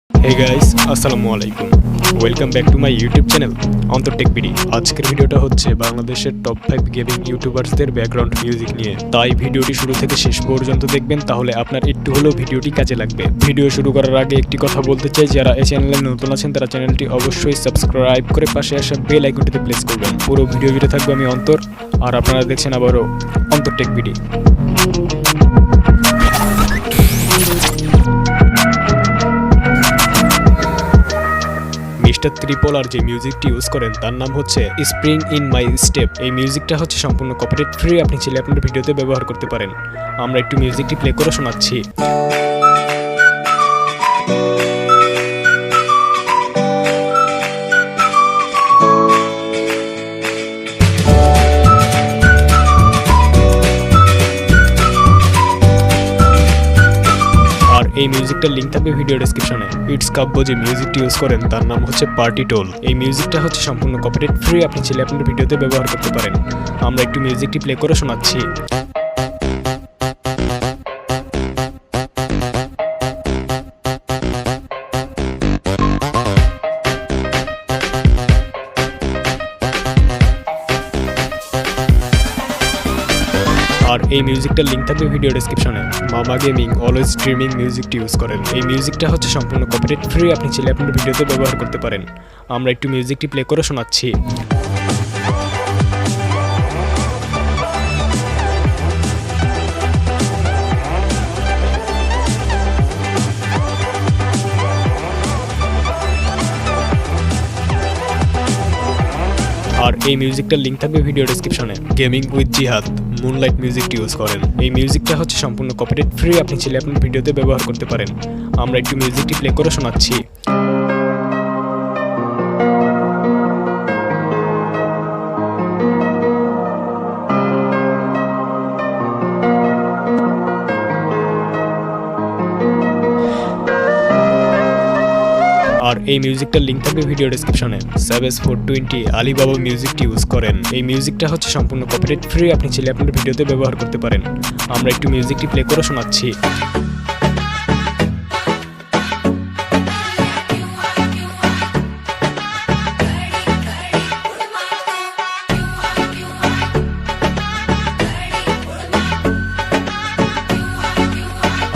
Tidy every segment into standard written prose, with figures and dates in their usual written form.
Hey guys, আসসালামু আলাইকুম। Welcome back to my YouTube channel অন্তর টেক বিডি। আজকের ভিডিওটা হচ্ছে বাংলাদেশের টপ 5 গেমিং ইউটিউবারসদের ব্যাকগ্রাউন্ড মিউজিক নিয়ে। তাই ভিডিওটি শুরু থেকে শেষ পর্যন্ত দেখবেন, তাহলে আপনার একটু হলেও ভিডিওটি কাজে লাগবে। ভিডিও শুরু করার আগে একটি কথা বলতে চাই, যারা এই চ্যানেলে নতুন আছেন তারা চ্যানেলটি অবশ্যই সাবস্ক্রাইব করে পাশে আসা বেল আইকনটিতে প্রেস করবেন। পুরো ভিডিও জুড়ে থাকবে আমি অন্তর, আর আপনারা দেখছেন আবারও অন্তর টেক বিডি। মিস্টার ত্রিপোলার যে মিউজিকটি ইউজ করেন তার নাম হচ্ছে স্প্রিং ইন মাই স্টেপ। এই মিউজিকটা হচ্ছে সম্পূর্ণ কপিরাইট ফ্রি, আপনি চাইলে আপনার ভিডিওতে ব্যবহার করতে পারেন। আমরা একটু মিউজিকটি প্লে করে শোনাচ্ছি। এই মিউজিকটার লিঙ্ক থাকবে ভিডিও ডেসক্রিপশনে। ইটস কাব্য যে মিউজিকটি ইউজ করেন তার নাম হচ্ছে পার্টি টোল। এই মিউজিকটা হচ্ছে সম্পূর্ণ কপিরাইট ফ্রি, আপনি চাইলে আপনার ভিডিওতে ব্যবহার করতে পারেন। আমরা একটু মিউজিকটি প্লে করে শোনাচ্ছি। আর এই মিউজিকটার লিঙ্ক থাকবে ভিডিও ডেসক্রিপশনে। মামা গেমিং অলওয়েজ স্ট্রিমিং মিউজিকটি ইউজ করেন। এই মিউজিকটা হচ্ছে সম্পূর্ণ কপিরাইট ফ্রি, আপনি চাইলে আপনার ভিডিওতে ব্যবহার করতে পারেন। আমরা একটু মিউজিকটি প্লে করে শোনাচ্ছি। আর এই মিউজিকটার লিঙ্ক থাকবে ভিডিও ডেসক্রিপশনে। গেমিং উইথ জিহাদ মুনলাইট মিউজিকটি ইউজ করেন। এই মিউজিকটা হচ্ছে সম্পূর্ণ কপিরাইট ফ্রি, আপনি চাইলে আপনার ভিডিওতে ব্যবহার করতে পারেন। আমরা একটু মিউজিকটি প্লে করে শোনাচ্ছি। আর এই মিউজিকটার লিঙ্ক থাকবে ভিডিও ডেসক্রিপশনে। সাবেস 420 আলিবাবা মিউজিকটি ইউজ করেন। এই মিউজিকটা হচ্ছে সম্পূর্ণ কপিরাইট ফ্রি, আপনি চাইলে আপনার ভিডিওতে ব্যবহার করতে পারেন। আমরা একটু মিউজিকটি প্লে করে শোনাচ্ছি।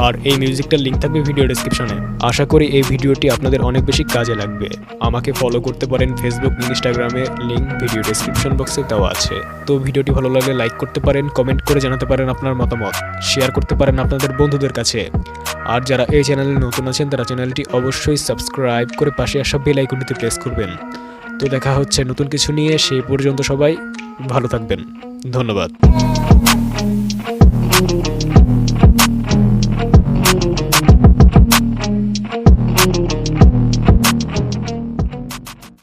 আর এই মিউজিকটার লিঙ্ক থাকবে ভিডিও ডেসক্রিপশনে। আশা করি এই ভিডিওটি আপনাদের অনেক বেশি কাজে লাগবে। আমাকে ফলো করতে পারেন ফেসবুক, ইনস্টাগ্রামে, লিঙ্ক ভিডিও ডেসক্রিপশন বক্সে দেওয়া আছে। তো ভিডিওটি ভালো লাগলে লাইক করতে পারেন, কমেন্ট করে জানাতে পারেন আপনার মতামত, শেয়ার করতে পারেন আপনাদের বন্ধুদের কাছে। আর যারা এই চ্যানেলে নতুন আছেন তারা চ্যানেলটি অবশ্যই সাবস্ক্রাইব করে পাশে আসা বেল আইকনটিতে প্রেস করবেন। তো দেখা হচ্ছে নতুন কিছু নিয়ে, সেই পর্যন্ত সবাই ভালো থাকবেন। ধন্যবাদ।